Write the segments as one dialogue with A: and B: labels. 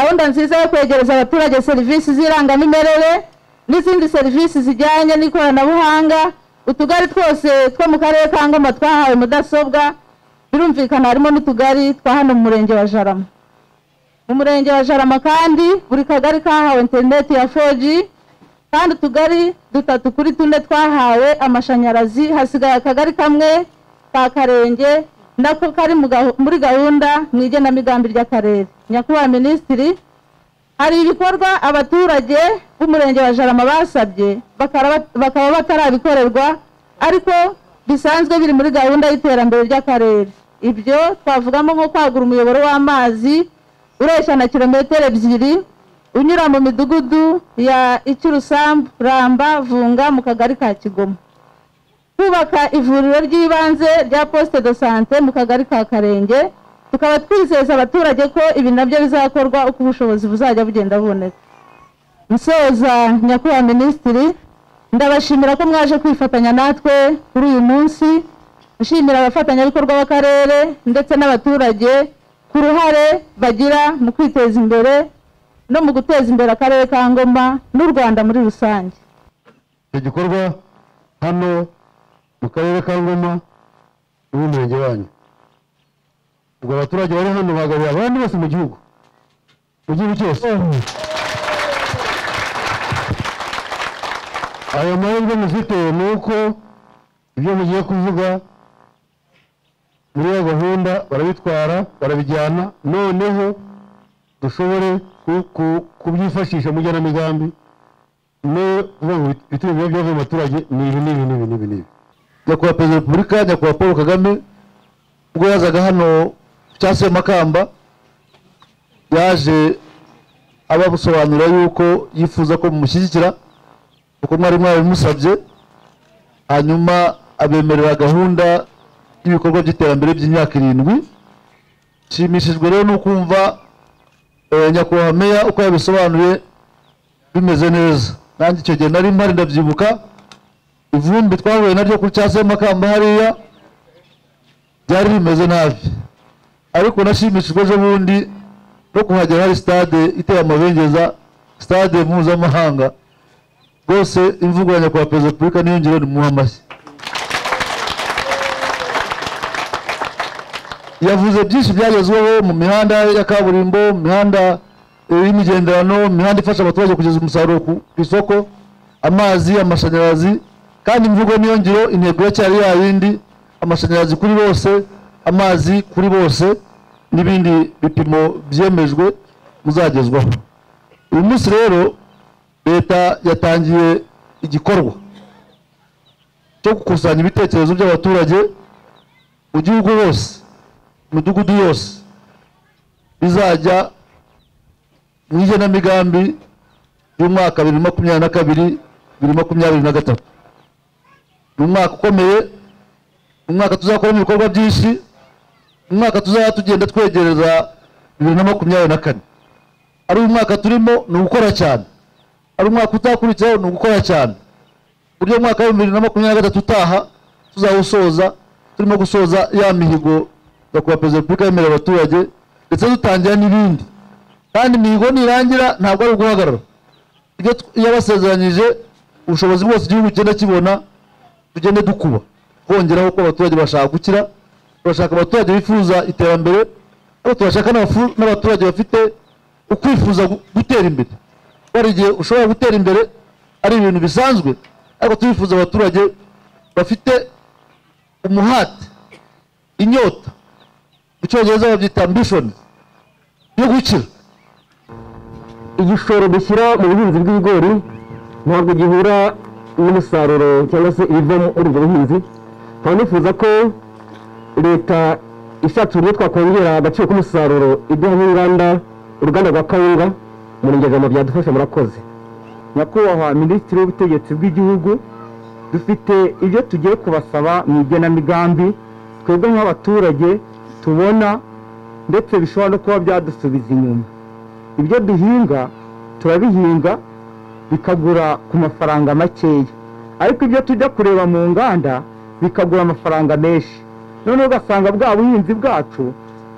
A: gahunda nziza yo kwegereza abaturage serivisi z'irangamimerere n'izindi serivisi zijyanye n'ikoranabuhanga. Utugari twose two mu karere ka Ngoma twahawe mudasobwa, birumvikana harimo n'utugari twa hano mu murenge wa Jarama. Mu murenge wa Jarama kandi buri kagari kahawe internet ya 4G, kandi utugari 3 kuri 4 twahawe amashanyarazi. Hasigaye akagari kamwe ka Karenge nako kari muri gahunda mu igenamigambi ry'akarere. Nyakubahwa Minisitiri, hari ibikorwa abaturage b'umurenge wa Jarama basabye bakaba batarabikorerwa ariko bisanzwe biri muri gahunda y'iterambere ry'akarere. Ibyo twavugamo nko kwagura umuyoboro w'amazi uresha na kilometero 2 unyura mu midugudu ya Icyurusambu, Ramba, Vunga mu kagari ka Kigoma, kubaka ivuriro ry'ibanze rya poste de santé mu kagari ka Karenge. Tukaba twizeza abaturage ko ibi nabyo bizakorwa uko ubushobozi buzajya bugenda buboneka. Musoza, Nyakubahwa Minisitiri, ndabashimira ko mwaje kwifatanya natwe kuri uyu munsi. Nshimira abafatanyabikorwa b'akarere ndetse n'abaturage ku ruhare bagira mu kwiteza imbere no mu guteza imbere akarere ka Ngoma n'u Rwanda muri rusange.
B: Igikorwa hano mu karere ka Ngoma n'umurenge wanyu, ubwo abaturage bari hano bagabira abandi bose mu gihugu cyose. Aya mahirwe mufite ni uko ibyo mugiye kuvuga muri iyo gahunda barabitwara barabijyana, noneho dushobore kubyifashisha mu igenamigambi no kuvuga ngo ibitego by'abavuye mu baturage ni ibi. Nyakubahwa Perezida wa Repubulika, Nyakubahwa Paul Kagame, ubwo yazaga hano cyase Makamba, yaje ababusobanura yuko yifuza ko mumushyigikira uko mwari mwabimusabye, hanyuma abemerera gahunda y'ibikorwa by'iterambere by'imyaka 7. Nshimishijwe rero no kumva Nyakubahwa Meya uko yabisobanuye bimeze neza. Nanjye icyo gihe nari mpari ndabyibuka, ivumbi twahuye naryo kuri cyase Makamba hariya byari bimeze nabi, ariko nashimishijwe ejo bundi no kuhagera hari stade iteye amabengeza, stade mpuzamahanga. Rwose imvugo ya Nyakubahwa Perezida wa Repubulika niyongere ni muhamashyi. Yavuze byinshi byagezweho mu mihanda ya kaburimbo, mu mihanda y'imigenderano, mu mihanda ifasha abaturage kugeza umusaruro ku isoko, amazi, amashanyarazi. Kandi imvugo niyongero intego cyari yayindi, amashanyarazi kuri bose, amazi kuri bose, n'ibindi bipimo byemejwe muzagezwaho. Uyu munsi rero leta yatangiye igikorwa cyo gukusanya ibitekerezo by'abaturage mu gihugu hose, mudugudu yose, bizajya mu igenamigambi y'umwaka 2022-2023. Umwaka ukomeye, umwaka tuzakoramo ibikorwa byinshi, umwaka tuzaba tugenda twegereza 2024. Ari umwaka turimo ni ugukora cyane, ari umwaka utakurikiraho ni ugukora cyane. Buryo umwaka wa 2023 utaha tuzawusoza turimo gusoza ya mihigo Nyakubahwa Perezida wa Repubulika yemerera abaturage, ndetse dutangira n'ibindi. Kandi mihigo nirangira ntabwo ari uguhagarara. Iyo yabasezeranyije ubushobozi bwose igihugu kigenda kibona tugende dukuba, kongeraho ko abaturage bashaka gukira, bashaka abaturage bifuza iterambere, ariko turashaka n'abaturage bafite ukwifuza gutera imbere. Bari igihe ushobora gutera imbere ari ibintu bisanzwe, ariko turifuza abaturage bafite umuhate, inyota, mu Cyongereza babyita ambition yo gukira.
C: Igishoro dushyira mu buhinzi bw'ibigori ntabwo gihura n'umusaruro cyangwa se ibiva muri ubwo buhinzi. Nkaba nifuza ko leta ishatse uburyo twakongera agaciro k'umusaruro iduha nk'inganda, uruganda rwa kawunga mu Rungegama byadufasha. Murakoze. Nyakubahwa Minisitiri w'Ubutegetsi bw'Igihugu, dufite ibyo tugiye kubasaba mu igenamigambi twebwe nk'abaturage tubona ndetse bishobora no kuba byadusubiza inyuma. Ibyo duhinga turabihinga bikagura ku mafaranga makeya, ariko ibyo tujya kureba mu nganda bikagura amafaranga menshi. None ugasanga bwa buhinzi bwacu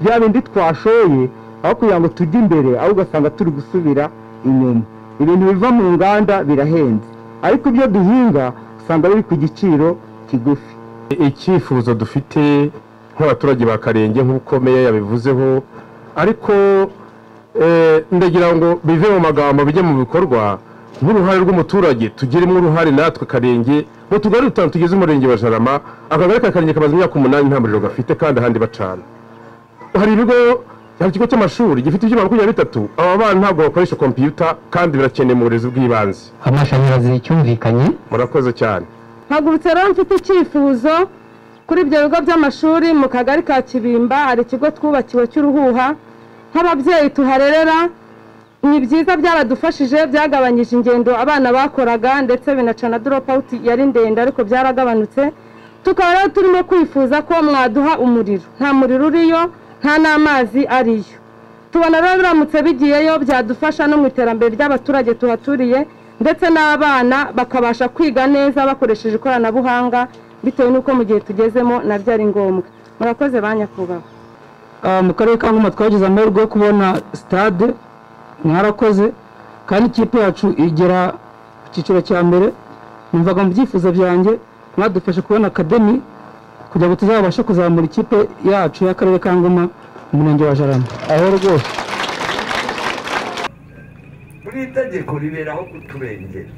C: bya bindi twashoye
D: aho kugira ngo tujye imbere aho ugasanga turi gusubira inyuma. Ibintu biva mu nganda birahenze ariko ibyo duhinga usanga biri ku giciro kigufi.
E: Icyifuzo dufite nk'abaturage ba Karenge nk'uko meya yabivuzeho, ariko ndagira ngo bive mu magambo bijye mu bikorwa. Nk'uruhare rw'umuturage tugiremo uruhare natwe Karenge mu tugari dutanu tugize umurenge wa Jarama, akagari ka Karenge kamaze imyaka 8 nta muriro gafite kandi ahandi bacana. Hari ibigo, hari ikigo cy'amashuri gifite ibyuma 23, aba bana ntabwo bakoresha computer kandi birakeneye mu burezi bw'ibanze.
F: Amashanyarazi cyumvikanye.
E: Murakoze cyane.
G: Hagurutse rero mfite icyifuzo kuri ibyo bigo by'amashuri mu kagari ka Kibimba. Hari ikigo twubakiwe cy'uruhuha, nk'ababyeyi tuharerera. Ni byiza byaradufashije, byagabanyije ingendo abana bakoraga ndetse binacana drop out yari ndende ariko byaragabanutse. Tukaba rero turimo kwifuza ko mwaduha umuriro. Nta muriro uriyo, nta n'amazi ariyo. Tubona rero biramutse bigiyeyo byadufasha no mu iterambere ry'abaturage tuhaturiye, ndetse n'abana bakabasha kwiga neza bakoresheje ikoranabuhanga bitewe n'uko mu gihe tugezemo nabyo ari ngombwa. Murakoze banyakubaho.
D: Mu karere ka Ngoma twagize amahirwe yo kubona stade, mwarakoze kandi ikipe yacu igera ku cyiciro cya mbere. Numvaga mu byifuzo byanjye mwadufashe kubona academy kugira ngo tuzabashe kuzamura ikipe yacu y'akarere ka Ngoma mu murenge wa Jarama.
B: aho rwose
H: muri itegeko riberaho kuturengera,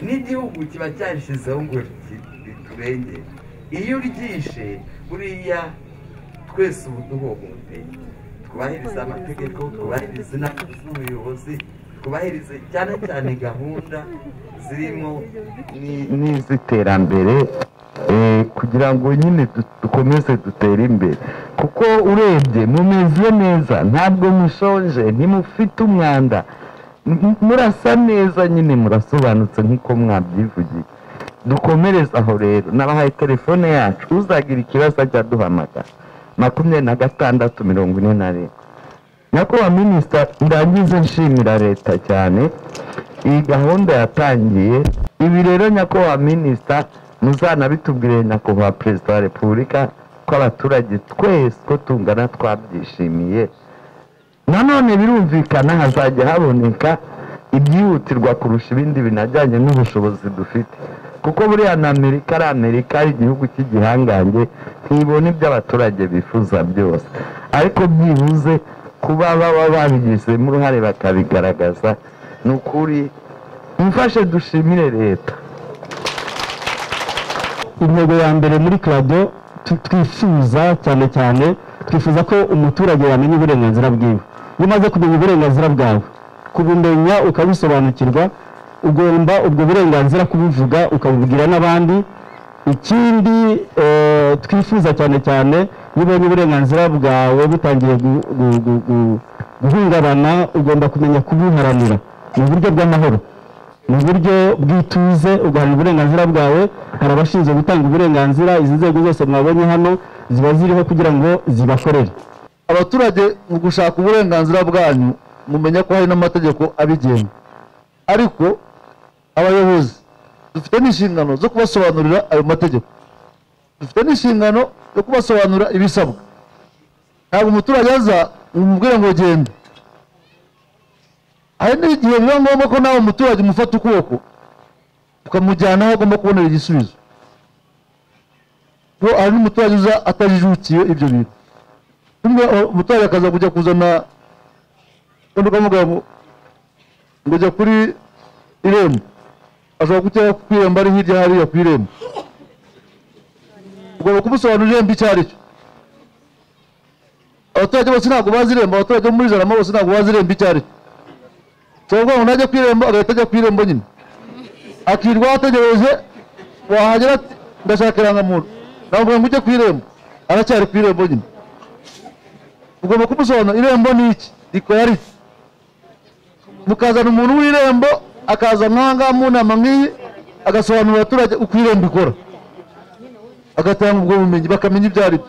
H: n'igihugu kiba cyashyizeho ngo riturengere. Iyo uryishe buriya twese ubu duhohoteye. Twubahiriza amategeko, twubahiriza inama z'ubuyobozi, twubahirize cyane cyane gahunda zirimo n'iz'iterambere kugira ngo nyine dukomeze dutere imbere, kuko urebye mumeze neza, ntabwo mushonje, ntimufite umwanda, murasa neza, nyine murasobanutse nk'uko mwabyivugiye. Dukomereza aho rero, nabahaye telefone yacu, uzagira ikibazo ajya duhamagara 26 Nyakubahwa Minisita, ndangize nshimira leta cyane iyi gahunda yatangiye. Ibi rero Nyakubahwa Minisita muzanabitubwire Nyakubahwa Perezida wa Repubulika ko abaturage twese ko tungana twabyishimiye. Nanone birumvikana hazajya haboneka ibyihutirwa kurusha ibindi binajyanye n'ubushobozi dufite, kuko buriya na Amerika ari igihugu cy'igihangange, ntibona ibyo abaturage bifuza byose, ariko byibuze kuba baba babigizemo uruhare bakabigaragaza. Ni ukuri mufashe dushimire leta.
C: Intego ya mbere muri Clado twifuza cyane twifuza ko umuturage yamenya uburenganzira bwiwe. Umaze kumenya uburenganzira bwawe, kubumenya ukabisobanukirwa, ugomba ubwo burenganzira kubivuga ukabugira n'abandi. Ikindi twifuza cyane ubonye uburenganzira bwawe butangiye guhungabana, ugomba kumenya kubuharanira mu buryo bw'amahoro, mu buryo bw'ituze, ugaharanira uburenganzira bwawe. Hari abashinzwe gutanga uburenganzira, izi nzego zose mwabonye hano ziba ziriho kugira ngo zibakorere.
B: Abaturage mu gushaka uburenganzira bwanyu mumenya ko hari n'amategeko abigenga, ariko abayobozi dufite n'inshingano zo kubasobanurira ayo mategeko, dufite n'inshingano yo kubasobanurira ibisabwa. Ntabwo umuturage aza umubwire ngo genda. Hari n'igihe biba ngombwa ko nawe umuturage umufata ukuboko ukamujyana aho agomba kubonera igisubizo. Hari n'umuturage uza atajijukiye ibyo bintu, umuturage akaza kujya kuzana ukamuga ngo jya kuri irembo, ashobora kujya ku irembo ari hirya hariya ku irembo, ugomba kumusobanurira irembo icyo ari cyo. Abaturage bose ntabwo bazi irembo, abaturage bo muri Jarama bose ntabwo bazi irembo icyo ari cyo. Cyangwa ngo najya ku irembo agahita ajya ku irembo nyine, akirwa ategereje wahagera ati ndashaka irangamuntu, nawe ngo ujye ku irembo, aracyari ku irembo nyine. Ugomba kumusobanurira irembo ni iki, rikora riti. Mukazana umuntu w'irembo akaza nk'ahangaha mu nama nk'iyi agasobanurira abaturage uko irembo ikora, agatanga ubwo bumenyi bakamenya ibyo ari byo.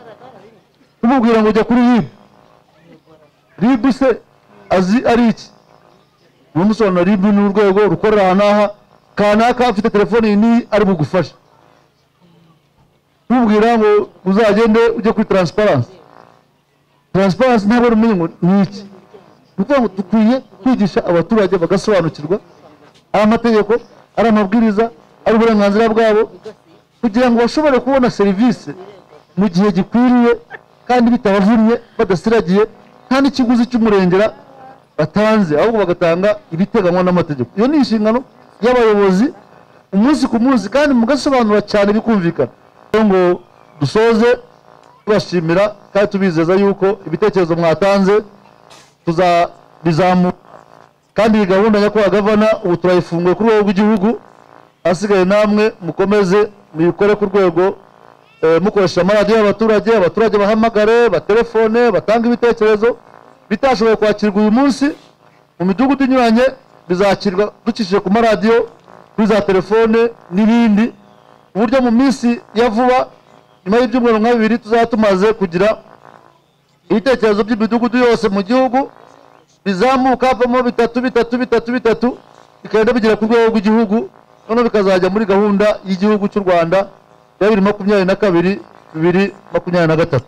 B: Kumubwira ngo ujya kuri RIB se azi ari iki, umusobanurira RIB ni urwego rukorera aha n'aha, kanaka afite telefone iyi ari bugufashe. Kumubwira ngo uzagende ujye kuri transparency, transparency ntabwo ari umenye ngo ni iki. Ni ukuvuga ngo dukwiye kwigisha abaturage bagasobanukirwa ari amategeko, ari amabwiriza, ari uburenganzira bwabo, kugira ngo bashobore kubona serivisi mu gihe gikwiriye kandi bitabavunnye, badasiragiye, nta n'ikiguzi cy'umurengera batanze, ahubwo bagatanga ibiteganywa n'amategeko. Iyo ni inshingano y'abayobozi umunsi ku munsi, kandi mugasobanura cyane bikumvikana. Ngo dusoze tubashimira kandi tubizeza yuko ibitekerezo mwatanze tuzabizamuka, kandi iyi gahunda nyakubahwa gavana ubu turayifunguye ku rwego rw'igihugu, hasigaye namwe mukomeze muyikore ku rwego mukoresha amaradiyo y'abaturage, abaturage bahamagare, batelefone, batanga ibitekerezo bitashoboye kwakirwa uyu munsi mu midugudu inyuranye, bizakirwa ducishije ku maradiyo, kuri za telefone n'ibindi, uburyo mu minsi ya vuba nyuma y'ibyumweru nka 2 tuzaba tumaze kugira ibitekerezo by'imidugudu yose mu gihugu bizamuka havamo 3 bikagenda bigera ku rwego rw'igihugu, noneho bikazajya muri gahunda y'igihugu cy'u Rwanda ya 2022-2023.